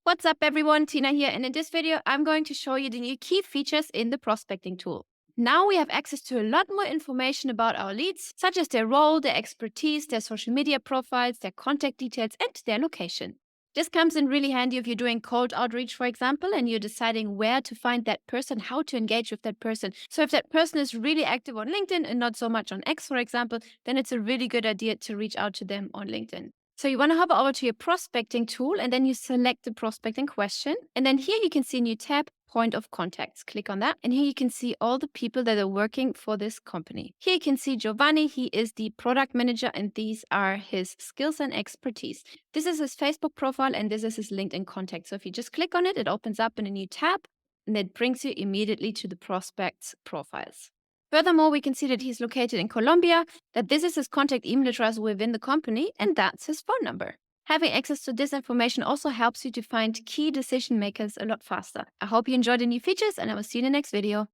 What's up everyone, Tina here, and in this video I'm going to show you the new key features in the prospecting tool. Now we have access to a lot more information about our leads, such as their role, their expertise, their social media profiles, their contact details and their location. This comes in really handy if you're doing cold outreach, for example, and you're deciding where to find that person, how to engage with that person. So if that person is really active on LinkedIn and not so much on X, for example, then it's a really good idea to reach out to them on LinkedIn. So you want to hover over to your prospecting tool and then you select the prospect in question. And then here you can see a new tab, point of contacts. Click on that. And here you can see all the people that are working for this company. Here you can see Giovanni. He is the product manager and these are his skills and expertise. This is his Facebook profile and this is his LinkedIn contact. So if you just click on it, it opens up in a new tab and it brings you immediately to the prospect's profiles. Furthermore, we can see that he's located in Colombia, that this is his contact email address within the company, and that's his phone number. Having access to this information also helps you to find key decision makers a lot faster. I hope you enjoyed the new features, and I will see you in the next video.